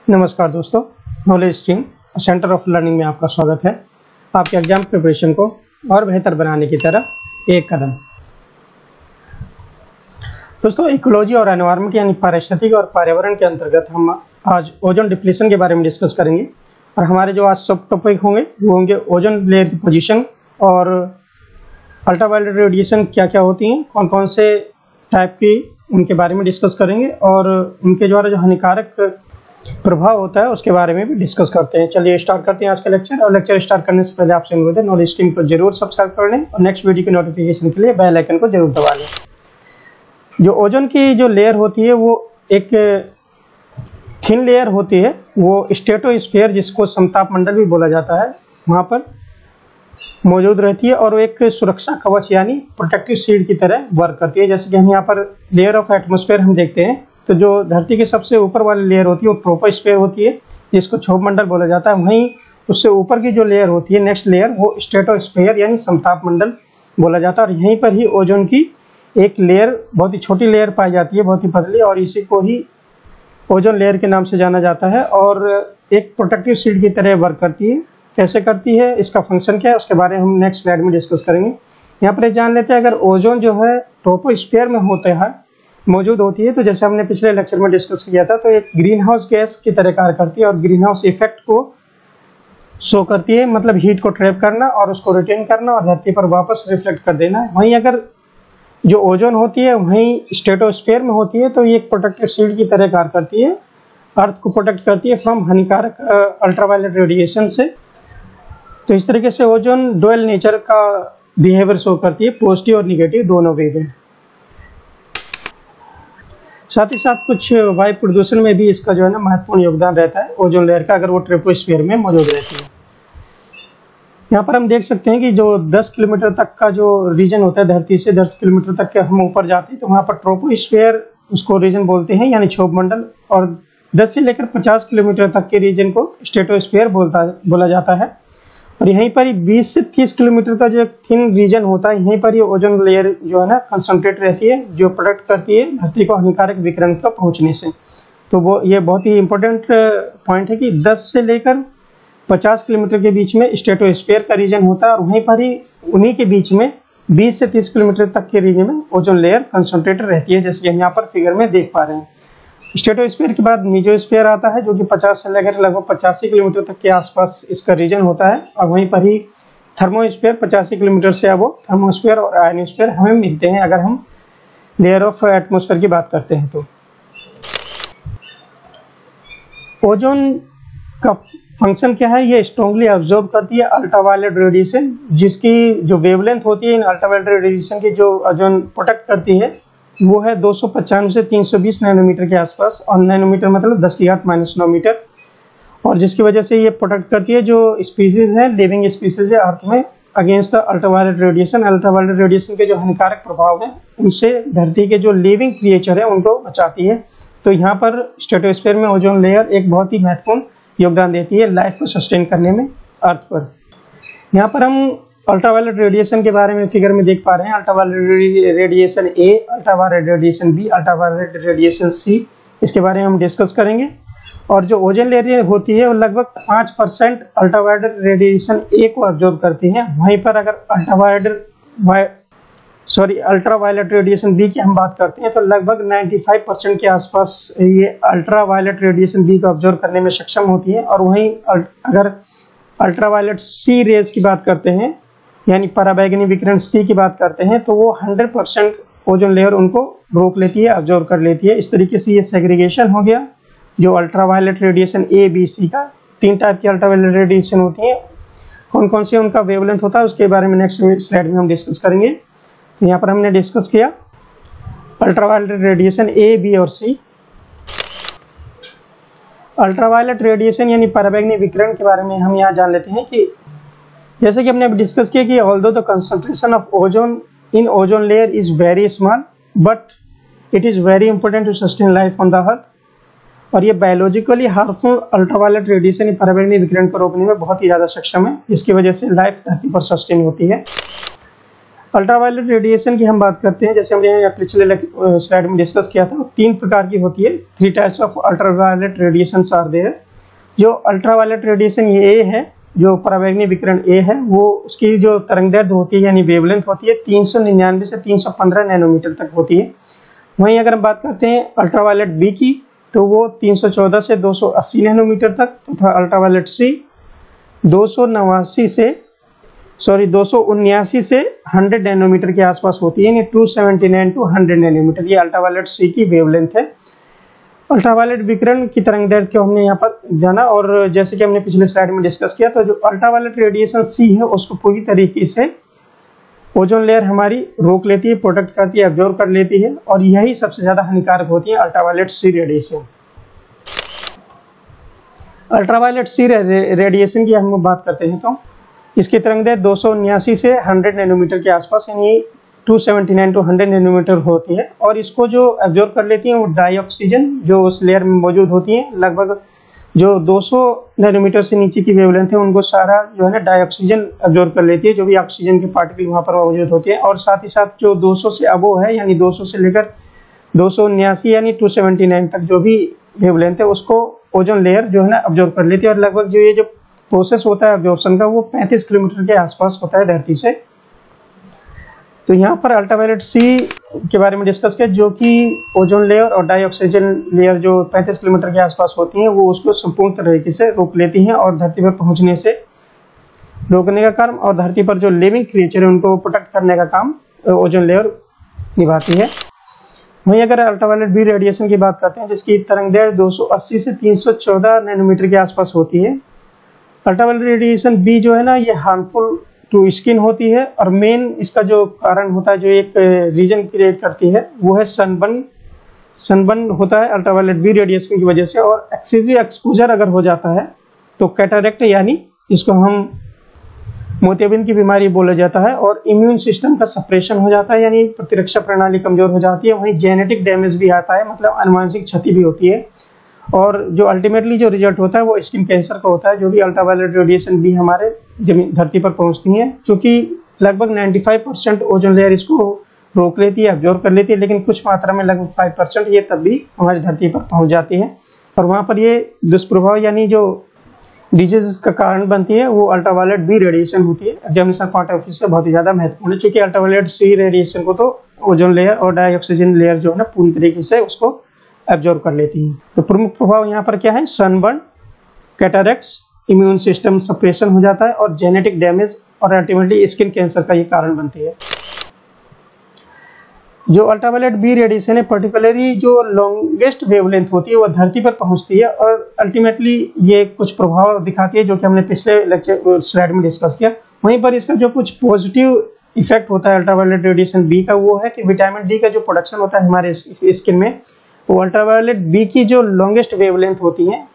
नमस्कार दोस्तों, knowledge stream centre of learning में आपका स्वागत है। आपके एग्जाम प्रिपरेशन को और बेहतर बनाने की तरफ एक कदम। दोस्तों, इकोलॉजी और एनवायरनमेंट यानी पारिस्थितिकी और पर्यावरण के अंतर्गत हम आज ओजोन डिप्लीशन के बारे में डिस्कस करेंगे। और हमारे जो आज सब टॉपिक होंगे वो होंगे ओजोन लेयर की पोजीशन और अल्ट्रावायलेट रेडिएशन क्या क्या होती हैं, कौन कौन से टाइप की, उनके बारे में डिस्कस करेंगे और उनके द्वारा जो हानिकारक प्रभाव होता है उसके बारे में भी डिस्कस करते हैं। चलिए स्टार्ट करते हैं आज का लेक्चर। और लेक्चर स्टार्ट करने से पहले आपसे अनुरोध है, नॉलेज स्ट्रीम को जरूर सब्सक्राइब कर लें और नेक्स्ट वीडियो की नोटिफिकेशन के लिए बेल आइकन को जरूर दबा लें। जो ओजोन की जो लेयर होती है वो एक थिन लेयर होती है, वो स्ट्रेटोस्फीयर जिसको समताप मंडल भी बोला जाता है, वहाँ पर मौजूद रहती है और वो एक सुरक्षा कवच यानी प्रोटेक्टिव शील्ड की तरह वर्क करती है। जैसे कि हम यहाँ पर लेयर ऑफ एटमॉस्फेयर हम देखते हैं तो जो धरती के सबसे ऊपर वाली लेयर होती है वो ट्रोपोस्फीयर होती है, जिसको क्षोभ मंडल बोला जाता है। वहीं उससे ऊपर की जो लेयर होती है, नेक्स्ट लेयर, वो स्ट्रेटोस्फीयर यानी समताप मंडल बोला जाता है। और यहीं पर ही ओजोन की एक लेयर, बहुत ही छोटी लेयर पाई जाती है, बहुत ही पतली, और इसी को ही ओजोन लेयर के नाम से जाना जाता है और एक प्रोटेक्टिव शील्ड की तरह वर्क करती है। कैसे करती है, इसका फंक्शन क्या है, उसके बारे में हम नेक्स्ट स्लाइड में डिस्कस करेंगे। यहाँ पर जान लेते हैं, अगर ओजोन जो है ट्रोपोस्फीयर में होता है, मौजूद होती है, तो जैसे हमने पिछले लेक्चर में डिस्कस किया था, तो एक ग्रीन हाउस गैस की तरह कार्य करती है और ग्रीन हाउस इफेक्ट को शो करती है, मतलब हीट को ट्रैप करना और उसको रिटेन करना और धरती पर वापस रिफ्लेक्ट कर देना। वहीं अगर जो ओजोन होती है वहीं स्ट्रेटोस्फीयर में होती है, तो ये एक प्रोटेक्टिव शील्ड की तरह कार्य करती है, अर्थ को प्रोटेक्ट करती है फ्रॉम हानिकारक अल्ट्रावायलेट रेडिएशन से। तो इस तरीके से ओजोन डुअल नेचर का बिहेवियर शो करती है, पॉजिटिव और निगेटिव दोनों वे में। साथ ही साथ कुछ वायु प्रदूषण में भी इसका जो है ना महत्वपूर्ण योगदान रहता है ओजोन लेयर का, अगर वो ट्रोपोस्फीयर में मौजूद रहती है। यहाँ पर हम देख सकते हैं कि जो 10 किलोमीटर तक का जो रीजन होता है, धरती से 10 किलोमीटर तक के हम ऊपर जाते हैं तो वहाँ पर ट्रोपोस्फीयर उसको रीजन बोलते हैं यानी क्षोभ मंडल, और 10 से लेकर 50 किलोमीटर तक के रीजन को स्ट्रेटोस्फीयर बोला जाता है। और यहीं पर ही 20 से 30 किलोमीटर का जो एक थिन रीजन होता है, यहीं पर ही ओजोन लेयर जो है ना कंसंट्रेट रहती है, जो प्रोटेक्ट करती है धरती को हानिकारक विकिरण का पहुंचने से। तो वो ये बहुत ही इंपॉर्टेंट पॉइंट है कि 10 से लेकर 50 किलोमीटर के बीच में स्ट्रेटोस्फीयर का रीजन होता है और वहीं पर ही उन्हीं के बीच में 20 से 30 किलोमीटर तक के रीजन में ओजोन लेयर कंसंट्रेटेड रहती है, जैसे हम यहाँ पर फिगर में देख पा रहे हैं। स्ट्रेटोस्फीयर के बाद मेसोस्फीयर आता है, जो कि 50 से लेकर लगभग 85 किलोमीटर तक के आसपास इसका रीजन होता है, और वहीं पर ही थर्मोस्फीयर 85 किलोमीटर से अब वो थर्मोस्फीयर और आयनोस्फीयर हमें मिलते हैं अगर हम लेयर ऑफ एटमॉस्फेयर की बात करते हैं। तो ओजोन का फंक्शन क्या है, ये स्ट्रांगली अब्जॉर्ब करती है अल्ट्रावायलेट रेडिएशन, जिसकी जो वेवलेंथ होती है इन अल्ट्रावायलेट रेडिएशन की, जो ओजोन प्रोटेक्ट करती है, वो है 295 से 320 नैनोमीटर के आसपास, और नैनोमीटर मतलब 10⁻⁻⁹ मीटर, और जिसकी वजह से ये प्रोटेक्ट करती है जो स्पीसीज है, लिविंग स्पीसीज है अर्थ में, against the ultraviolet radiation. Ultraviolet radiation के जो हानिकारक प्रभाव है उनसे धरती के जो लिविंग क्रिएचर है उनको बचाती है। तो यहाँ पर स्ट्रेटोस्फीयर में ओजोन लेयर एक बहुत ही महत्वपूर्ण योगदान देती है लाइफ को सस्टेन करने में अर्थ पर। यहाँ पर हम अल्ट्रावायलेट रेडिएशन के बारे में फिगर में देख पा रहे हैं, ultraviolet radiation A, ultraviolet radiation B, ultraviolet radiation C, इसके बारे में हम डिस्कस करेंगे। और जो ओजोन लेयर होती है वो लगभग 5% अल्ट्रावायलेट रेडिएशन ए को अब्जॉर्ब करती है। वहीं पर अगर अल्ट्रावायलेट रेडिएशन बी की हम बात करते हैं तो लगभग 95% के आसपास ये अल्ट्रावायलेट रेडिएशन बी को अब्जॉर्ब करने में सक्षम होती है। और वहीं अगर अल्ट्रावायलेट सी रेज की बात करते हैं, यानी पराबैंगनी विकिरण सी की बात करते हैं, तो वो 100% ओजोन लेयर उनको रोक लेती है, अब्जॉर्ब कर लेती है। इस तरीके से ये सेग्रीगेशन हो गया जो ultraviolet radiation A B C का। 3 टाइप की अल्ट्रावायलेट रेडिएशन होती है, कौन कौन से उनका वेवलेंथ होता है उसके बारे में नेक्स्ट स्लाइड में हम डिस्कस करेंगे। तो यहाँ पर हमने डिस्कस किया अल्ट्रावायलेट रेडिएशन ए बी और सी। अल्ट्रावायलेट रेडिएशन यानी पराबैंगनी विकिरण के बारे में हम यहाँ जान लेते हैं कि जैसे कि हमने डिस्कस किया कि although the concentration of ozone in ozone layer is very small but it is very important to sustain life on the earth. और ये बायोलॉजिकली हार्मफुल अल्ट्रावायलेट रेडिएशन पराबैंगनी विकिरण को रोकने में बहुत ही ज्यादा सक्षम है, जिसकी वजह से लाइफ धरती पर सस्टेन होती है। अल्ट्रावायलेट रेडिएशन की हम बात करते हैं, जैसे हमने पिछले स्लाइड में डिस्कस किया था, 3 प्रकार की होती है। 3 types of ultraviolet radiation are there. जो अल्ट्रावायलेट रेडिएशन ये है, जो पराबैंगनी विकिरण ए है, वो उसकी जो तरंगदैर्घ्य होती है यानी वेवलेंथ होती है 399 से 315 नैनोमीटर तक होती है। वहीं अगर हम बात करते हैं अल्ट्रावायलेट बी की, तो वो 314 से 280 नैनोमीटर तक, तथा अल्ट्रावायलेट सी 279 से 100 नैनोमीटर के आसपास होती है, यानी 279 टू 100 नैनोमीटर। ये अल्ट्रावायलेट सी की वेवलेंथ है। अल्ट्रावायलेट विकिरण की तरंगदैर्घ्य को हमने यहाँ पर जाना, और जैसे कि हमने पिछले स्लाइड में डिस्कस किया, तो जो अल्ट्रावायलेट रेडिएशन सी है उसको पूरी तरीके से ओजोन लेयर हमारी रोक लेती है, प्रोटेक्ट करती है, एब्जॉर्ब कर लेती है, और यही सबसे ज्यादा हानिकारक होती है अल्ट्रावायलेट सी रेडिएशन। अल्ट्रावायलेट सी रेडिएशन की हम बात करते हैं, तो इसकी तरंगदैर्घ्य 279 से 100 नैनोमीटर के आसपास, यानी 279 टू 100 नैनोमीटर होती है, और इसको जो एब्जॉर्ब कर लेती हैं वो डाइऑक्सीजन जो उस लेयर में मौजूद होती है, लगभग जो 200 नैनोमीटर से नीचे की वेवलेंथ है उनको सारा जो है ना डाइऑक्सीजन एब्जॉर्ब कर लेती है, जो भी ऑक्सीजन के पार्टिकल वहां पर मौजूद होते हैं। और साथ ही साथ जो 200 से अबो है, यानी 200 से लेकर 279 यानी 279 तक जो भी वेवलेंथ है उसको ओजोन लेयर जो है ना एब्जॉर्ब कर लेती है। और लगभग जो ये जो प्रोसेस होता है एब्जॉर्प्शन का, वो 35 किलोमीटर के आसपास होता है धरती से। तो यहाँ पर अल्ट्रावायलेट सी के बारे में डिस्कस किया, जो कि ओजोन लेयर और डाइऑक्सीजन लेयर जो 35 किलोमीटर के आसपास होती हैं, वो उसको संपूर्ण तरीके से रोक लेती हैं और धरती पर पहुंचने से रोकने का काम, और धरती पर जो लिविंग क्रिएचर है उनको प्रोटेक्ट करने का काम ओजोन लेयर निभाती है। वहीं अगर अल्ट्रावायलेट बी रेडिएशन की बात करते हैं, जिसकी तरंगदैर्घ्य 280 से 314 नैनोमीटर के आसपास होती है। अल्ट्रावायलेट रेडिएशन बी जो है ना, ये हार्मफुल टू स्किन होती है, और मेन इसका जो कारण होता है, जो एक रीजन क्रिएट करती है, वो है सनबर्न होता है अल्ट्रावायलेट बी रेडिएशन की वजह से। और एक्सेसिव एक्सपोजर अगर हो जाता है तो कैटरेक्ट, यानी जिसको हम मोतियाबिंद की बीमारी बोला जाता है, और इम्यून सिस्टम का सप्रेशन हो जाता है, यानी प्रतिरक्षा प्रणाली कमजोर हो जाती है। वहीं जेनेटिक डैमेज भी आता है, मतलब आनुवंशिक क्षति भी होती है, और जो अल्टीमेटली जो रिजल्ट होता है वो स्किन कैंसर का होता है, जो भी अल्ट्रावायलेट रेडिएशन भी हमारे जमीन धरती पर पहुंचती है। क्योंकि लगभग 95% ओजोन लेयर इसको रोक लेती है, एब्जॉर्ब कर लेती है, लेकिन कुछ मात्रा में लगभग 5% ये तब भी हमारी धरती पर पहुंच जाती है, और वहां पर ये दुष्प्रभाव यानी जो डिजीज का कारण बनती है वो अल्ट्रावायलेट बी रेडिएशन होती है। एग्जामिनेशन पॉइंट ऑफ व्यू से बहुत ही ज्यादा महत्वपूर्ण है, क्योंकि अल्ट्रावायलेट सी रेडिएशन को तो ओजोन लेयर और डाइऑक्सीजन लेयर जो है ना पूरी तरीके से उसको एब्जॉर्ब कर लेती है। तो प्रमुख प्रभाव यहाँ पर क्या है? सनबर्न, कैटरेक्ट्स, इम्यून सिस्टम सप्रेशन हो जाता है, और जेनेटिक डैमेज, और अल्टीमेटली स्किन कैंसर का ये कारण बनती है। जो अल्ट्रावायलेट बी रेडिएशन है, पर्टिकुलरली जो लॉन्गेस्ट वेवलेंथ होती है वो धरती पर पहुंचती है, और अल्टीमेटली ये कुछ प्रभाव दिखाती है, जो कि हमने पिछले लेक्चर स्लाइड में डिस्कस किया। वहीं पर इसका जो कुछ पॉजिटिव इफेक्ट होता है अल्ट्रावायलेट रेडिएशन बी का, वो है कि विटामिन डी का जो प्रोडक्शन होता है हमारे स्किन में, वो अल्ट्रावायलेट बी की जो लॉन्गेस्ट वेवलेंथ होती है,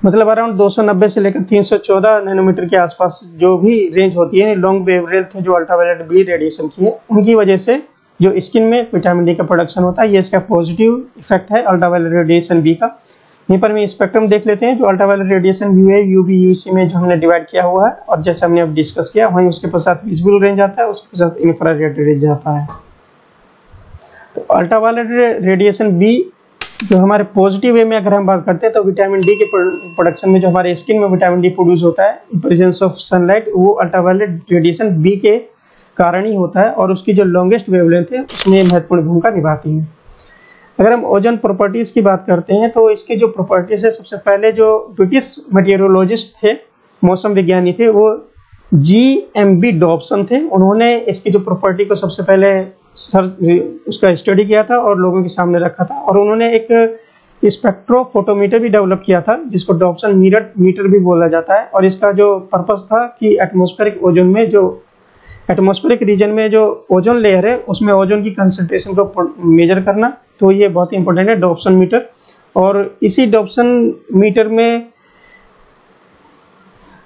मतलब अराउंड 290 से लेकर 314 नैनोमीटर के आसपास जो भी रेंज होती है लॉन्ग वेवलेंथ जो अल्ट्रावायलेट बी रेडिएशन की है, उनकी वजह से जो स्किन में विटामिन डी का प्रोडक्शन होता है, ये इसका पॉजिटिव इफेक्ट है अल्ट्रावायलेट रेडिएशन बी का। यहीं पर हम स्पेक्ट्रम देख लेते हैं, जो अल्ट्रावायलेट रेडिएशन बी है यूवी यूसी में जो हमने डिवाइड किया हुआ है, और जैसे हमने अब डिस्कस किया, वहीं उसके पश्चात विजिबल रेंज आता है, उसके पश्चात इंफ्रारेड रेंज आता है। तो अल्ट्रावायलेट रेडिएशन बी जो हमारे पॉजिटिव वे में अगर हम बात करते हैं, तो विटामिन डी के प्रोडक्शन में जो हमारे स्किन में विटामिन डी प्रोड्यूस होता है इन प्रेजेंस ऑफ सनलाइट, वो अल्ट्रावायलेट रेडिएशन बी के कारण ही होता है, और उसकी जो लॉन्गेस्ट वेवलेंथ है उसमें महत्वपूर्ण भूमिका निभाती है। अगर हम ओजोन प्रॉपर्टीज की बात करते हैं, तो इसके जो प्रॉपर्टीज है, सबसे पहले जो ब्रिटिश मेटीरियोलॉजिस्ट थे, मौसम विज्ञानी थे, वो GMB डॉब्सन थे। उन्होंने इसकी जो प्रॉपर्टी को सबसे पहले उसका स्टडी किया था और लोगों के सामने रखा था, और उन्होंने एक स्पेक्ट्रोफोटोमीटर भी डेवलप किया था, जिसको डॉब्सन मिरर मीटर भी बोला जाता है। और इसका जो पर्पस था कि एटमॉस्फेरिक ओजोन में, जो एटमॉस्फेरिक रीजन में जो ओजोन लेयर है, उसमें ओजोन की कंसंट्रेशन को मेजर करना। तो ये बहुत ही इंपॉर्टेंट है डॉब्सन मीटर, और इसी डॉब्सन मीटर में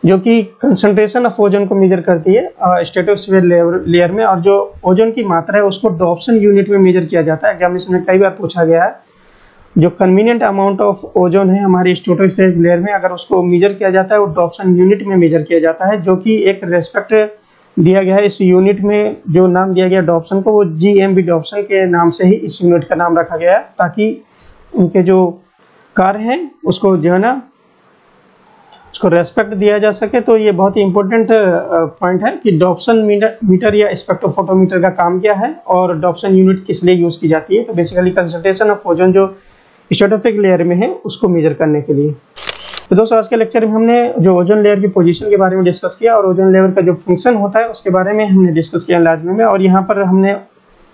जो कि कंसंट्रेशन ऑफ ओजोन को मेजर करती है स्ट्रेटोस्फीयर लेयर में, और जो ओजोन की मात्रा है उसको डॉब्सन यूनिट में मेजर किया जाता है। एग्जामिनेशन में कई बार पूछा गया है, जो कन्वीनियंट अमाउंट ऑफ ओजोन है हमारी स्ट्रेटोस्फीयर लेयर में, अगर उसको मेजर किया जाता है वो डॉब्सन यूनिट में मेजर किया जाता है, जो कि एक रेस्पेक्ट दिया गया है। इस यूनिट में जो नाम दिया गया डॉप्सन को, वो GMB डॉप्सन के नाम से ही इस यूनिट का नाम रखा गया है, ताकि उनके जो कार्य हैं उसको जो है ना उसको रेस्पेक्ट दिया जा सके। तो ये बहुत ही इंपॉर्टेंट पॉइंट है कि डॉप्सन मीटर या स्पेक्ट्रोफोटोमीटर का काम क्या है और डॉप्सन यूनिट किस लिए यूज की जाती है। तो बेसिकली कंसंट्रेशन ऑफ ओजोन जो स्ट्रेटोस्फेरिक लेयर में है उसको मेजर करने के लिए। तो दोस्तों आज के लेक्चर में हमने जो ओजोन लेयर की पोजीशन के बारे में डिस्कस किया और ओजोन लेयर का जो फंक्शन होता है उसके बारे में हमने डिस्कस किया लाजमी में। और यहाँ पर हमने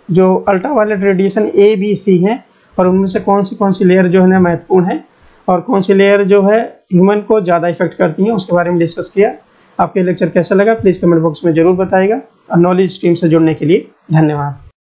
जो ultraviolet radiation A, B, C है और उनमें से कौन सी लेयर जो है ना महत्वपूर्ण है और कौन सी लेयर जो है ह्यूमन को ज़्यादा इफेक्ट करती है उसके बारे में डिस्कस किया। आपके लेक्चर कैसा लगा प्लीज़ कमेंट बॉक्स में जरूर बताइएगा। और नॉलेज स्ट्रीम से जुड़ने के लिए धन्यवाद।